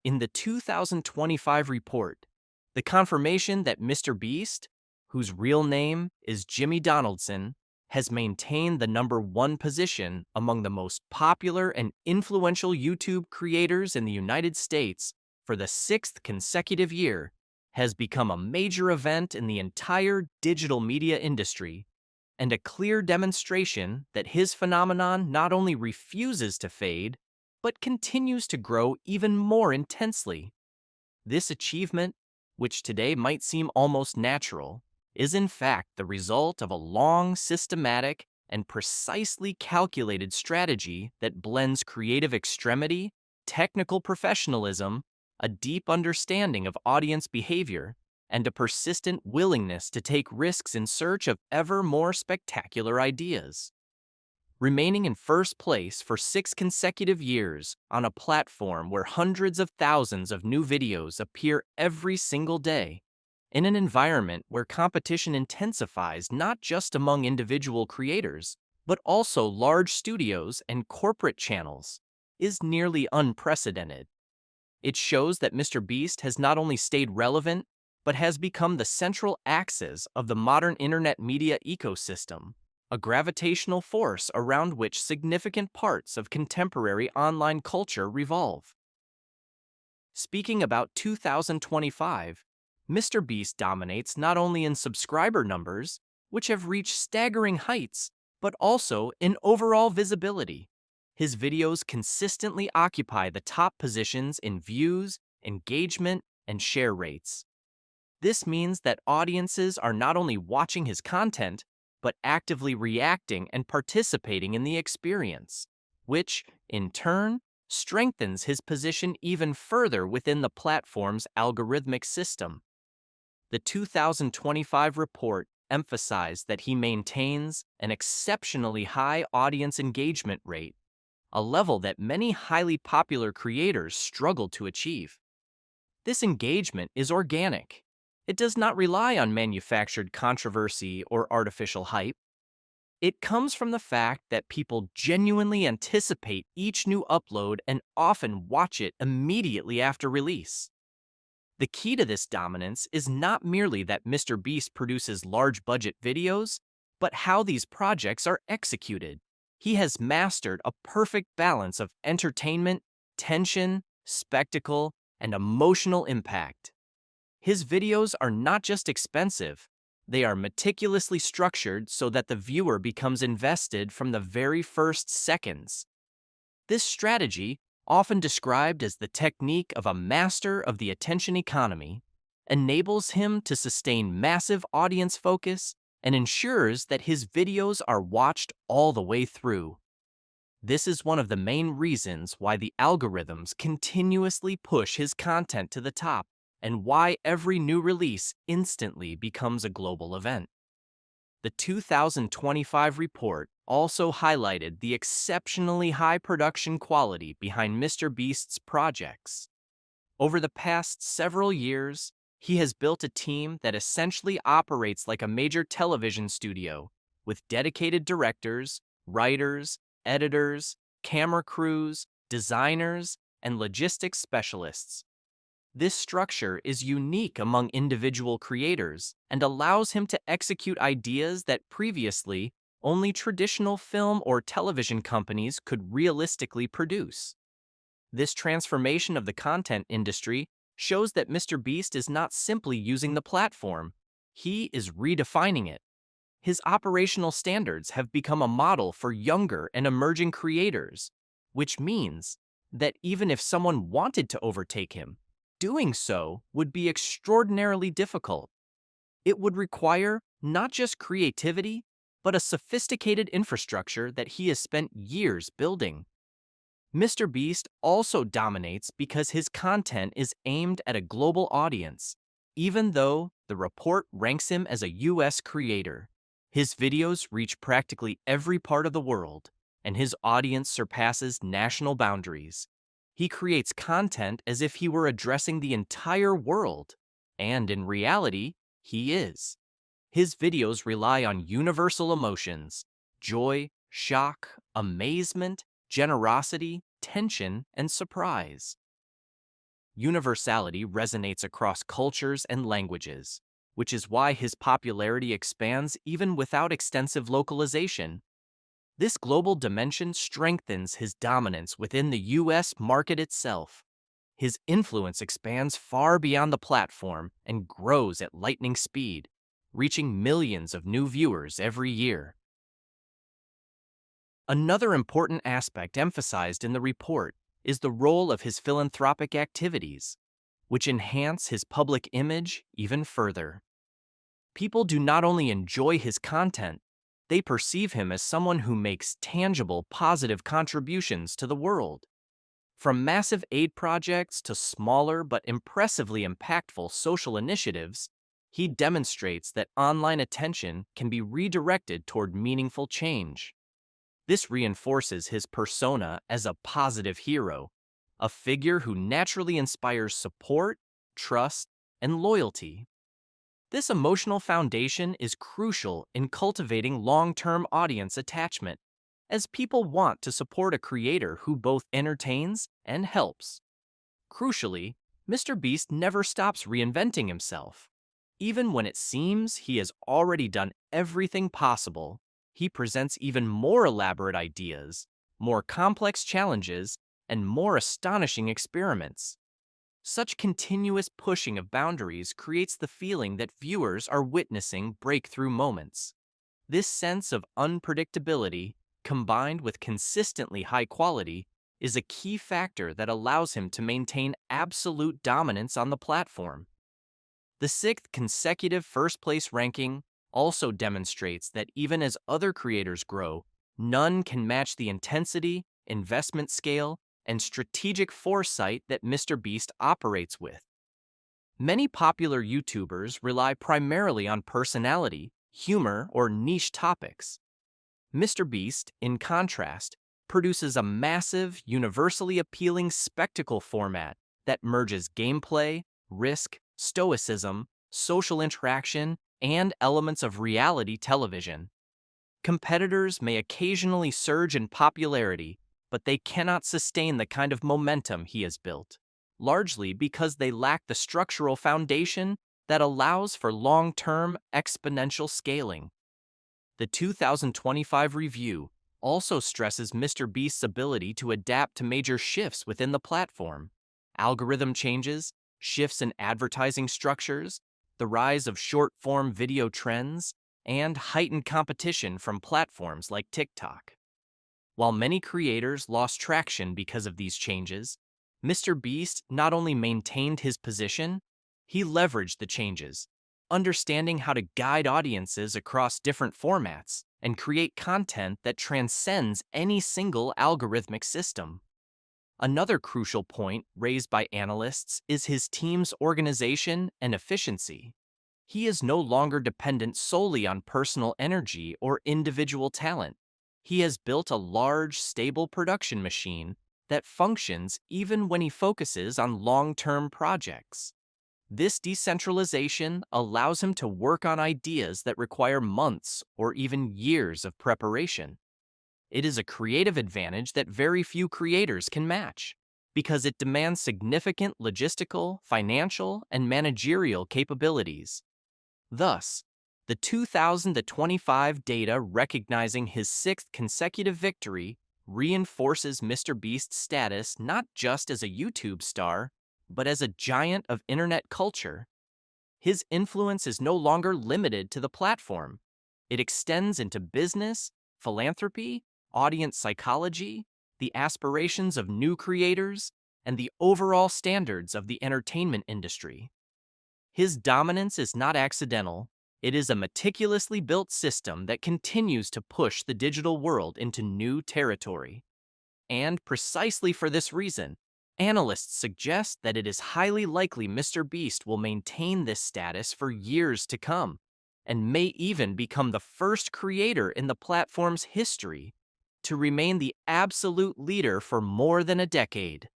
In the 2025 report, the confirmation that MrBeast, whose real name is Jimmy Donaldson, has maintained the #1 position among the most popular and influential YouTube creators in the United States for the 6th consecutive year has become a major event in the entire digital media industry and a clear demonstration that his phenomenon not only refuses to fade, but continues to grow even more intensely. This achievement, which today might seem almost natural, is in fact the result of a long, systematic, and precisely calculated strategy that blends creative extremity, technical professionalism, a deep understanding of audience behavior, and a persistent willingness to take risks in search of ever more spectacular ideas. Remaining in first place for 6 consecutive years on a platform where hundreds of thousands of new videos appear every single day, in an environment where competition intensifies not just among individual creators, but also large studios and corporate channels, is nearly unprecedented. It shows that MrBeast has not only stayed relevant, but has become the central axis of the modern internet media ecosystem, a gravitational force around which significant parts of contemporary online culture revolve. Speaking about 2025, MrBeast dominates not only in subscriber numbers, which have reached staggering heights, but also in overall visibility. His videos consistently occupy the top positions in views, engagement, and share rates. This means that audiences are not only watching his content, but actively reacting and participating in the experience, which, in turn, strengthens his position even further within the platform's algorithmic system. The 2025 report emphasized that he maintains an exceptionally high audience engagement rate, a level that many highly popular creators struggle to achieve. This engagement is organic. It does not rely on manufactured controversy or artificial hype. It comes from the fact that people genuinely anticipate each new upload and often watch it immediately after release. The key to this dominance is not merely that MrBeast produces large-budget videos, but how these projects are executed. He has mastered a perfect balance of entertainment, tension, spectacle, and emotional impact. His videos are not just expensive, they are meticulously structured so that the viewer becomes invested from the very first seconds. This strategy, often described as the technique of a master of the attention economy, enables him to sustain massive audience focus and ensures that his videos are watched all the way through. This is one of the main reasons why the algorithms continuously push his content to the top and why every new release instantly becomes a global event. The 2025 report also highlighted the exceptionally high production quality behind MrBeast's projects. Over the past several years, he has built a team that essentially operates like a major television studio, with dedicated directors, writers, editors, camera crews, designers, and logistics specialists. This structure is unique among individual creators and allows him to execute ideas that previously only traditional film or television companies could realistically produce. This transformation of the content industry shows that MrBeast is not simply using the platform, he is redefining it. His operational standards have become a model for younger and emerging creators, which means that even if someone wanted to overtake him, doing so would be extraordinarily difficult. It would require not just creativity, but a sophisticated infrastructure that he has spent years building. MrBeast also dominates because his content is aimed at a global audience, even though the report ranks him as a US creator. His videos reach practically every part of the world, and his audience surpasses national boundaries. He creates content as if he were addressing the entire world, and in reality, he is. His videos rely on universal emotions: joy, shock, amazement, generosity, tension, and surprise. universality resonates across cultures and languages, which is why his popularity expands even without extensive localization. This global dimension strengthens his dominance within the US market itself. His influence expands far beyond the platform and grows at lightning speed, reaching millions of new viewers every year. Another important aspect emphasized in the report is the role of his philanthropic activities, which enhance his public image even further. People do not only enjoy his content, they perceive him as someone who makes tangible, positive contributions to the world. From massive aid projects to smaller but impressively impactful social initiatives, he demonstrates that online attention can be redirected toward meaningful change. This reinforces his persona as a positive hero, a figure who naturally inspires support, trust, and loyalty. This emotional foundation is crucial in cultivating long-term audience attachment, as people want to support a creator who both entertains and helps. Crucially, MrBeast never stops reinventing himself. Even when it seems he has already done everything possible, he presents even more elaborate ideas, more complex challenges, and more astonishing experiments. Such continuous pushing of boundaries creates the feeling that viewers are witnessing breakthrough moments. This sense of unpredictability, combined with consistently high quality, is a key factor that allows him to maintain absolute dominance on the platform. The sixth consecutive first-place ranking also demonstrates that even as other creators grow, none can match the intensity, investment scale, and strategic foresight that MrBeast operates with. Many popular YouTubers rely primarily on personality, humor, or niche topics. MrBeast, in contrast, produces a massive, universally appealing spectacle format that merges gameplay, risk, stoicism, social interaction, and elements of reality television. Competitors may occasionally surge in popularity, but they cannot sustain the kind of momentum he has built, largely because they lack the structural foundation that allows for long-term exponential scaling. The 2025 review also stresses MrBeast's ability to adapt to major shifts within the platform: algorithm changes, shifts in advertising structures, the rise of short-form video trends, and heightened competition from platforms like TikTok. While many creators lost traction because of these changes, MrBeast not only maintained his position, he leveraged the changes, understanding how to guide audiences across different formats and create content that transcends any single algorithmic system. Another crucial point raised by analysts is his team's organization and efficiency. He is no longer dependent solely on personal energy or individual talent. He has built a large, stable production machine that functions even when he focuses on long-term projects. This decentralization allows him to work on ideas that require months or even years of preparation. It is a creative advantage that very few creators can match, because it demands significant logistical, financial, and managerial capabilities. Thus, the 2025 data recognizing his sixth consecutive victory reinforces MrBeast's status not just as a YouTube star, but as a giant of internet culture. His influence is no longer limited to the platform. It extends into business, philanthropy, audience psychology, the aspirations of new creators, and the overall standards of the entertainment industry. His dominance is not accidental. It is a meticulously built system that continues to push the digital world into new territory. And precisely for this reason, analysts suggest that it is highly likely MrBeast will maintain this status for years to come, and may even become the first creator in the platform's history to remain the absolute leader for more than a decade.